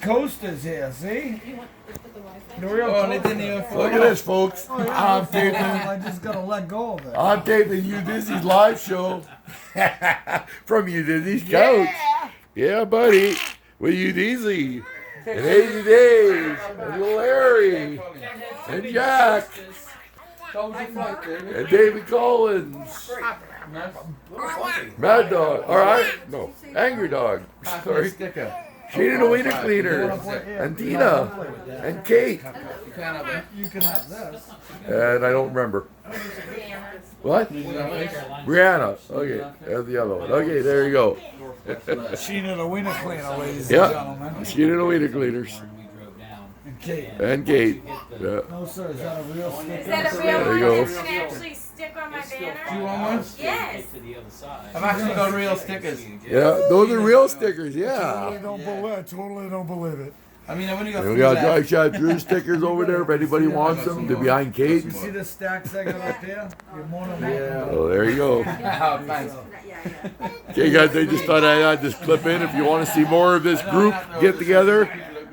coasters here, see? The real They didn't even Look at this, folks. I'm taping. I just gotta let go of it. I'm taping UDIZZY's live show from UDIZZY's couch. Yeah, buddy. With UDIZZY. And 80 Days. And Larry. And Jack. And David Collins. Mad Dog. Alright. No. Angry Dog. Sorry. Sheena the Wiener Cleaner. And Tina. And Kate. You can have this. And I don't remember. What? Brianna. Okay. There's the other one. Okay, there you go. Sheena the Wiener Cleaner, ladies and Yeah. gentlemen. Sheena the Wiener Cleaners. And Kate. And Kate. Yeah. No, sir, is that a real sticker? Is that a real There one you go. that can actually stick on my banner? Do you want one? Yes. I've actually got real stickers. Yeah, those are real stickers, yeah. Totally don't believe it. I mean, I've only got And we 3 got left. DriveShaft Drew stickers over there if anybody wants them. They're behind Kate. You see the stacks I got up there? You're more than welcome. Oh, there you go. Oh, thanks. Okay, guys, I just thought I'd add this clip in. If you want to see more of this group get together,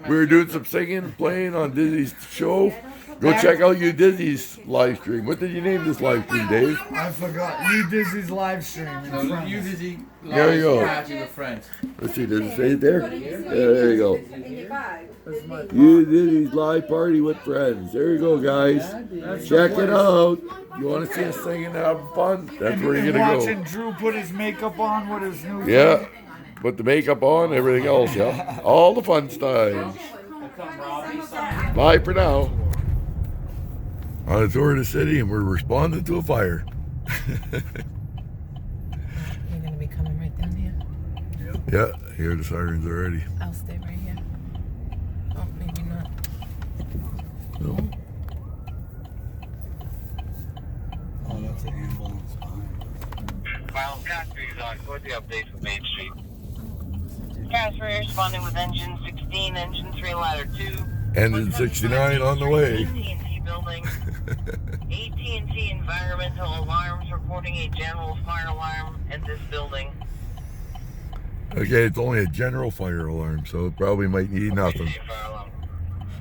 we were doing some singing, playing on Dizzy's show. Go check out UDIZZY's live stream. What did you name this live stream, Dave? I forgot. UDIZZY's live stream. in No, France. you dizzy. There you go. Matching with friends. Let's see, does it say it there? Yeah, there you go. UDIZZY's live party with friends. There you go, guys. Check it out. You want to see us singing and having fun? That's where you're going to Watching go. Drew put his makeup on with his new Yeah. Put the makeup on, everything else, yeah. All the fun stuff. Bye for now. On a tour of the city, and we're responding to a fire. You're gonna be coming right down here? Yeah, hear the sirens already. I'll stay right here. Oh, maybe not. No. Oh, that's an ambulance behind us. Well, Casper's on. What's the update from Main Street? Casper responding with engine 16, engine 3, ladder 2. Engine 69 on the way. AT&T building. AT&T environmental alarms reporting a general fire alarm in this building. Okay, it's only a general fire alarm, so it probably might need nothing. Fire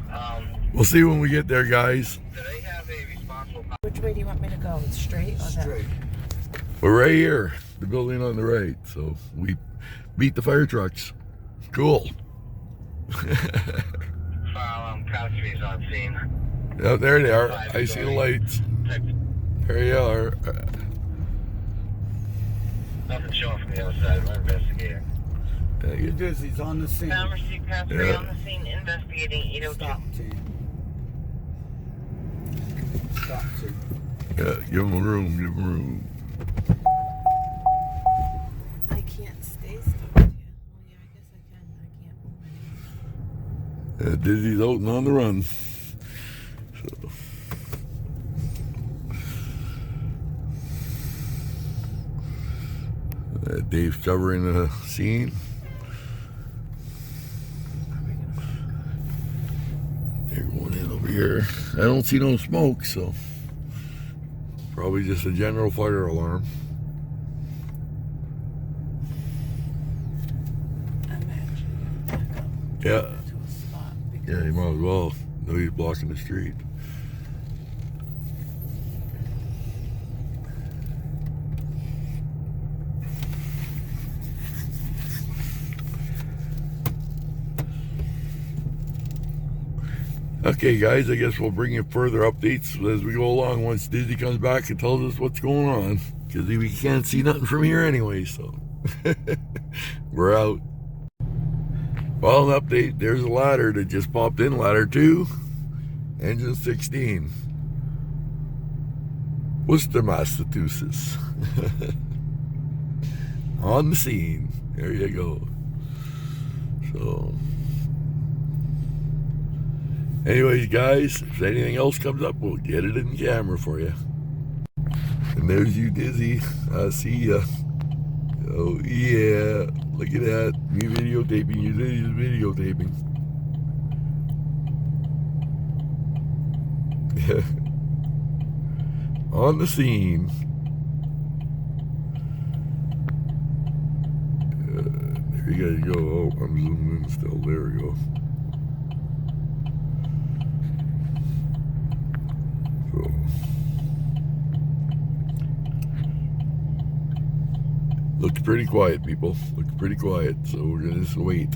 alarm. We'll see when we get there, guys. Do they have a responsible... Which way do you want me to go? Straight or that? Straight. We're right here, the building on the right, so we beat the fire trucks. Cool. Fire alarm, Casper's on scene. Yeah, there they are. I see the lights. There you are. Nothing showing from the other side. We're investigating. UDIZZY's on the scene. Now receive Casper Yeah. on the scene investigating 802. Stop, team. Stop, team. Yeah, give them room, give them room. I can't stay stuck here. Oh yeah, I guess I can. I can't move anymore. Dizzy's out and on the run. So. Dave's covering the scene. They're going in over here. I don't see no smoke, so probably just a general fire alarm. I'm actually gonna back up Yeah. to a spot because Yeah, you might as well. No, he's blocking the street. Okay, guys, I guess we'll bring you further updates as we go along once Dizzy comes back and tells us what's going on. Because we can't see nothing from here anyway, so we're out. Well, an update, there's a ladder that just popped in, ladder 2, engine 16. Worcester, Massachusetts. On the scene. There you go. So, anyways, guys, if anything else comes up, we'll get it in camera for you. And there's UDIZZY. I see ya. Oh, yeah. Look at that. Me videotaping. UDIZZY's videotaping. On the scene. There you guys go. Oh, I'm zooming in still. There we go. Looks pretty quiet, people. Looks pretty quiet, so we're gonna just wait.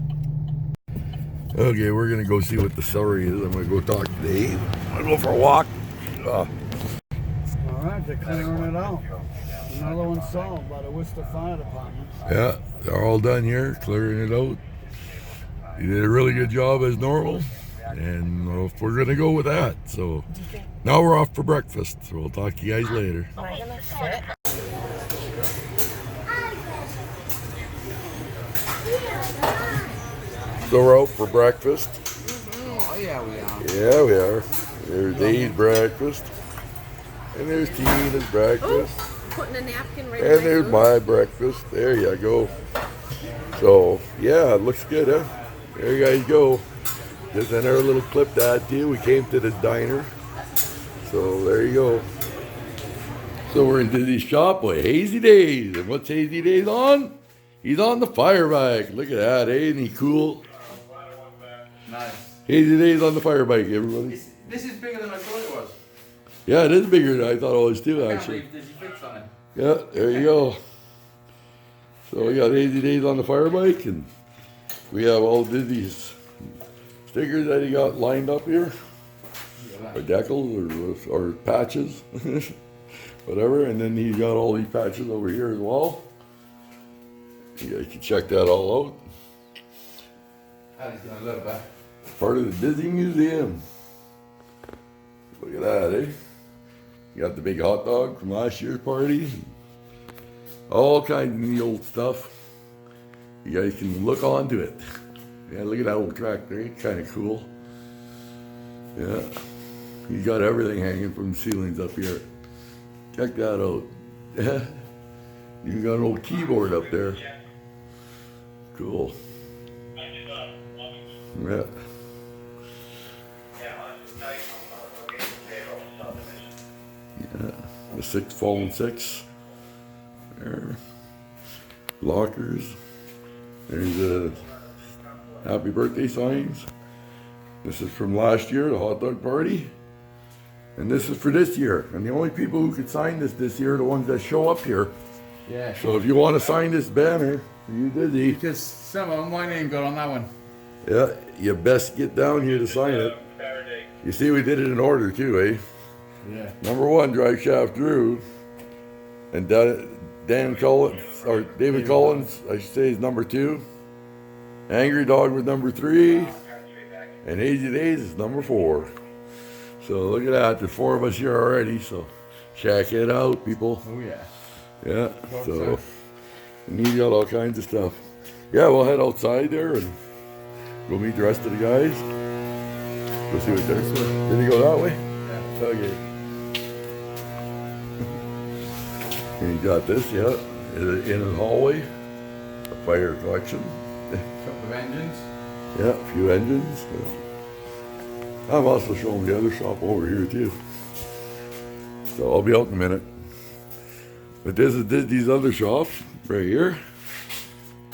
Okay, we're gonna go see what the celery is. I'm gonna go talk to Dave. I'm gonna go for a walk. All right, they're clearing it out. Another one solved by the Worcester Fire Department. Yeah, they're all done here, clearing it out. You did a really good job as normal, and we're gonna go with that. So now we're off for breakfast. So we'll talk to you guys later. Am I gonna fit? So we're out for breakfast. Oh yeah, we are. Yeah, we are. There's Dave's breakfast, and there's Tina's breakfast, Putting a napkin right and there's my breakfast. There you go. So yeah, it looks good, huh? There you guys go. Just another little clip to add to you. We came to the diner. So there you go. So we're in Dizzy's shop with Hazy Days. And what's Hazy Days on? He's on the fire bike. Look at that, eh? Isn't he cool? Nice. Hazy Days on the fire bike, everybody. This is bigger than I thought it was. Yeah, it is bigger than I thought it was too, I can't actually. believe Dizzy fits on it. Yeah, there you go. So we got Hazy Days on the fire bike, and we have all Dizzy's stickers that he got lined up here. Or decals or patches, whatever. And then he's got all these patches over here as well. You guys can check that all out. Alex gonna love that. Part of the Dizzy Museum. Look at that, eh? You got the big hot dog from last year's party. All kinds of neat old stuff. You guys can look onto it. Yeah, look at that old tractor, kind of cool. Yeah, he's got everything hanging from the ceilings up here. Check that out. Yeah, you got an old keyboard up there. Cool. Yeah. Yeah, the 6 Fallen 6. There. Lockers. There's the happy birthday signs. This is from last year, the hot dog party. And this is for this year. And the only people who could sign this year are the ones that show up here. Yeah. So if you want to sign this banner, you Dizzy. Because some of my name got on that one. Yeah, you best get down here to sign it. You see, we did it in order too, eh? Yeah. Number 1, DriveShaft Drew. And Dan Collins, or David Collins, I should say, is number 2. Angry Dog was number 3. And Hazy Days is number 4. So look at that, there's 4 of us here already, so check it out, people. Oh yeah. Yeah, so, and you got all kinds of stuff. Yeah, we'll head outside there and go meet the rest of the guys. Go see what they're doing. Did he go that way? Yeah. Okay. And you got this, yeah, in the hallway, a fire collection. Couple of engines. Yeah, a few engines. I'm also showing the other shop over here too. So I'll be out in a minute. But this is these other shops right here.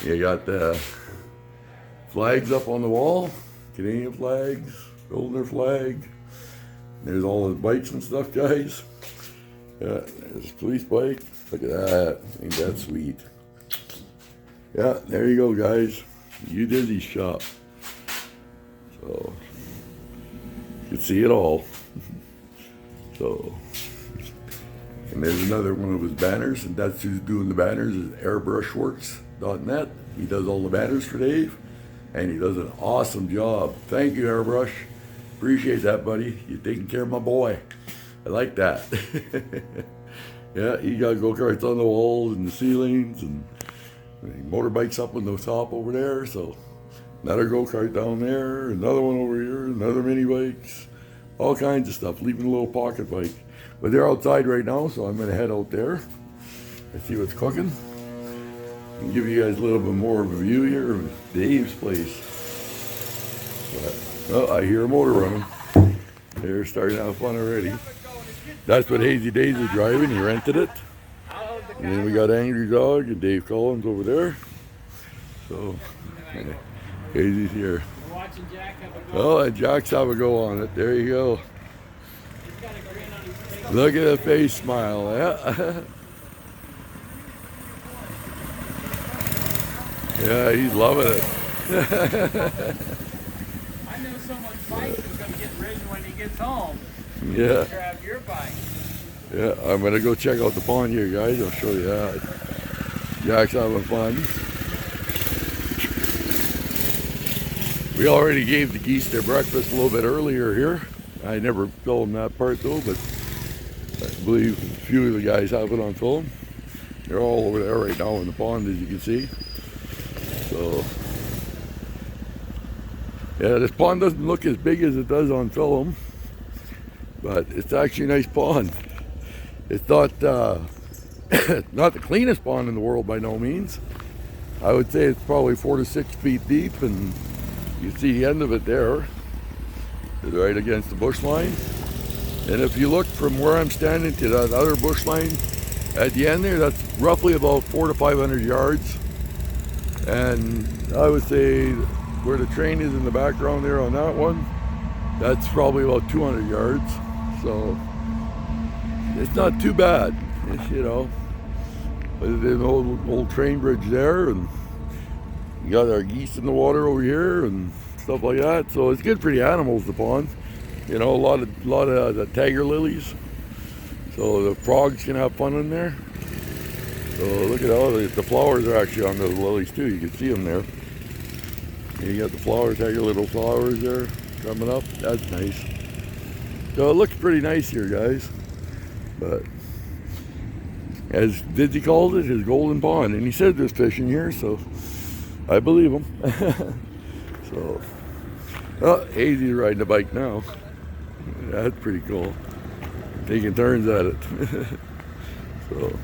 You got the flags up on the wall, Canadian flags, holding their flag. There's all the bikes and stuff, guys. Yeah, there's a police bike. Look at that. Ain't that sweet? Yeah, there you go, guys. UDIZZYS shop. So you can see it all. So, and there's another one of his banners, and that's who's doing the banners is airbrushworks.net. He does all the banners for Dave, and he does an awesome job. Thank you, Airbrush. Appreciate that, buddy. You're taking care of my boy. I like that. Yeah, he got go-karts on the walls and the ceilings, and motorbikes up on the top over there. So another go-kart down there, another one over here, another mini bikes, all kinds of stuff. Leaving a little pocket bike. But they're outside right now, so I'm gonna head out there and see what's cooking. And give you guys a little bit more of a view here of Dave's place. But, oh, I hear a motor running. They're starting to have fun already. That's what Hazy Days is driving. He rented it. And then we got Angry Dog and Dave Collins over there. So, Hazy's here. Oh, and Jack's have a go on it. There you go. Look at the face smile. Yeah. Yeah, he's loving it. I knew someone's bike was going to get ridden when he gets home. Yeah. Grab your bike. Yeah, I'm gonna go check out the pond here, guys. I'll show you that. Jack's having fun. We already gave the geese their breakfast a little bit earlier here. I never filmed that part though, but I believe a few of the guys have it on film. They're all over there right now in the pond, as you can see. So, yeah, this pond doesn't look as big as it does on film, but it's actually a nice pond. It's not not the cleanest pond in the world by no means. I would say it's probably 4 to 6 feet deep, and you see the end of it there, right against the bush line. And if you look from where I'm standing to that other bush line at the end there, that's roughly about 400 to 500 yards. And I would say where the train is in the background there on that one, that's probably about 200 yards. So it's not too bad, you know. There's an old train bridge there, and we got our geese in the water over here and stuff like that. So it's good for the animals, the pond. You know, a lot of the tiger lilies, so the frogs can have fun in there. So look at all the flowers are actually on those lilies too. You can see them there. You got the flowers, tiger little flowers there coming up. That's nice. So it looks pretty nice here, guys. But as Dizzy called it, his golden pond, and he said there's fish in here, so I believe him. So, oh, Hazy's riding a bike now. That's pretty cool. Taking turns at it. So,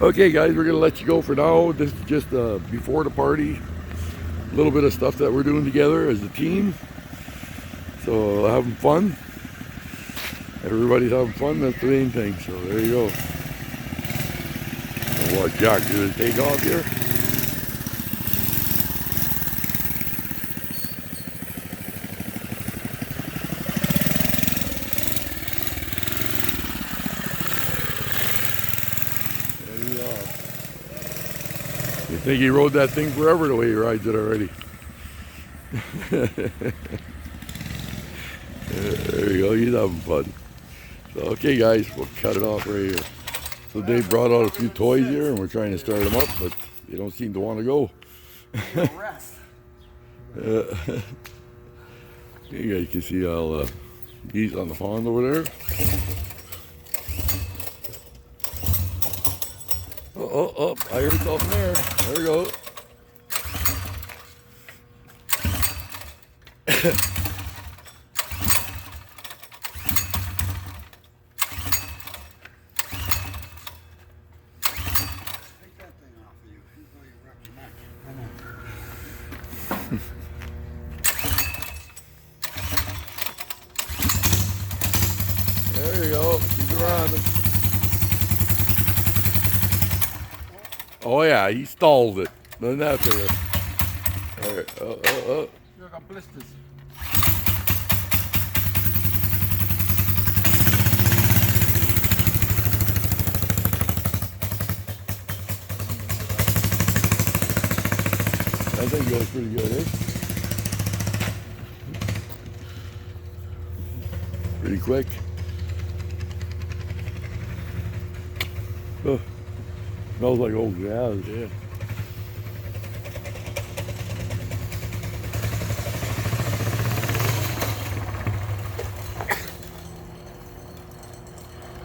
okay, guys, we're gonna let you go for now. This is just before the party, a little bit of stuff that we're doing together as a team. So having fun. Everybody's having fun, that's the main thing. So there you go. I'll watch Jack do his take off here. There you go. You think he rode that thing forever the way he rides it already. There you go, he's having fun. So, okay guys, we'll cut it off right here. So Dave brought out a few toys here and we're trying to start them up, but they don't seem to want to go. You guys can see all geese on the pond over there. Oh, I heard something there. There we go. There you go. Keep it around. Oh yeah, he stalled it. Doesn't that figure? There. Oh. You got blisters. I think it goes pretty good, eh? Pretty quick. Oh, smells like old gas. Yeah.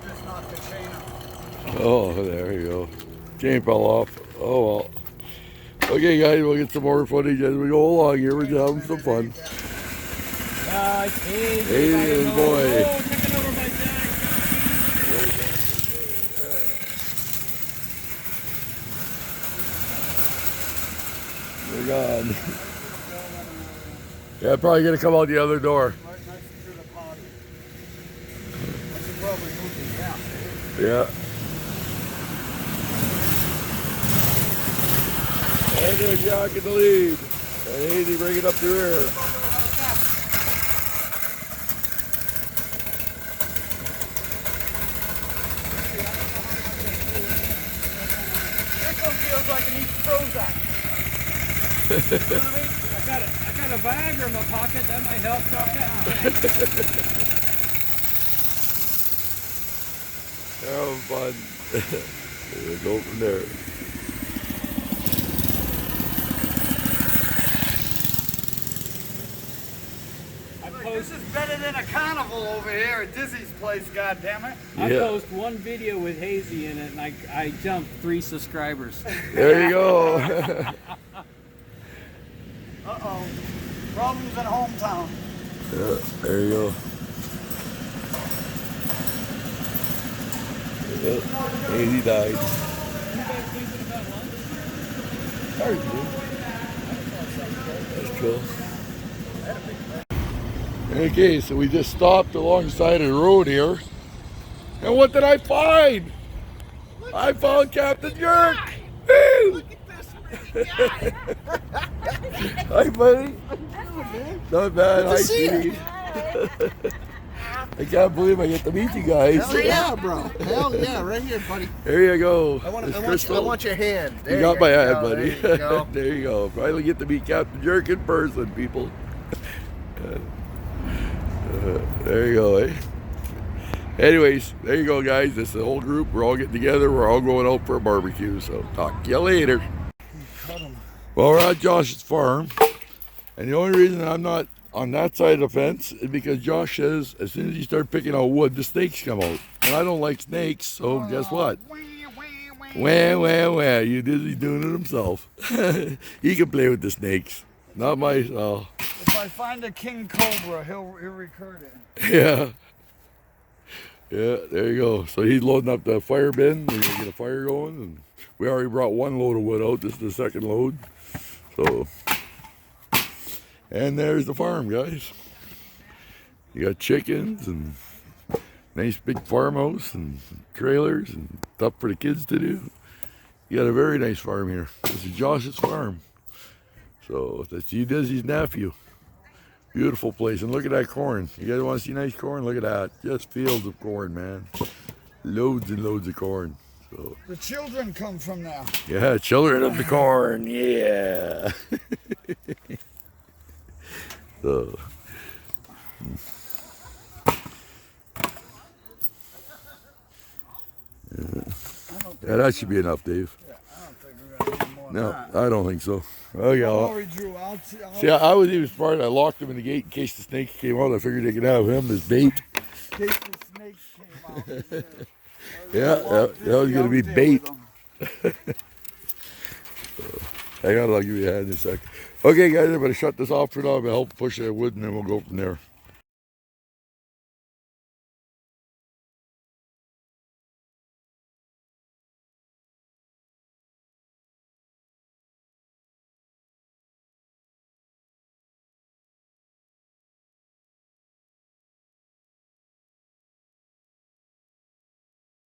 Just knocked the chain off. Oh, there you go. Chain fell off. Oh well. Okay, guys, we'll get some more footage as we go along here. We're having some fun. Hey, boy. They're gone. Yeah, probably gonna come out the other door. Right next to the potty. I should probably move the gas. Yeah. And there's Jack in the lead. And Hazy bring it up to here. This one feels like it needs Prozac. I got a bag in my pocket. That might help. Have fun. We'll go from there. This is better than a carnival over here at Dizzy's place, goddammit. I Yeah. post one video with Hazy in it, and I jumped 3 subscribers. There you go. Uh-oh. Problems in hometown. Yeah, there you go. Yeah, Hazy died. That's cool. Okay, so we just stopped alongside of the road here. And what did I find? I found Captain Jerk! Woo! Hi, buddy. Not bad. Hi, Steve. I can't believe I get to meet you guys. Hell yeah, bro. Hell yeah, right here, buddy. There you go. I want your hand. You got my hand, go, buddy. There you go. There you go. Finally get to meet Captain Jerk in person, people. There you go, eh? Anyways, there you go, guys. This is the whole group. We're all getting together. We're all going out for a barbecue. So talk to you later. Well, we're at Josh's farm. And the only reason I'm not on that side of the fence is because Josh says as soon as you start picking out wood, the snakes come out. And I don't like snakes, so guess what? Wah. You Dizzy's doing it himself. He can play with the snakes. Not myself. If I find a king cobra, he'll record it. Yeah. Yeah, there you go. So he's loading up the fire bin. We're gonna get a fire going, and we already brought one load of wood out. This is the second load. So, and there's the farm, guys. You got chickens and nice big farmhouse and trailers and stuff for the kids to do. You got a very nice farm here. This is Josh's farm. So that's Udizzy's nephew. Beautiful place. And look at that corn. You guys want to see nice corn? Look at that. Just fields of corn, man. Loads and loads of corn. So The children come from there. yeah, children of the corn. Yeah. So yeah, that should be enough, Dave. I don't think we're going to need more than No, that. I don't think so. Okay, Sorry, Drew. see, I was even smart. I locked him in the gate in case the snakes came out. I figured they could have him as bait. in case the snakes came out. Yeah, that was going to be bait. Hang on, I'll give you a hand in a sec. Okay, guys, I'm going to shut this off for now. I'm going to help push that wood, and then we'll go from there.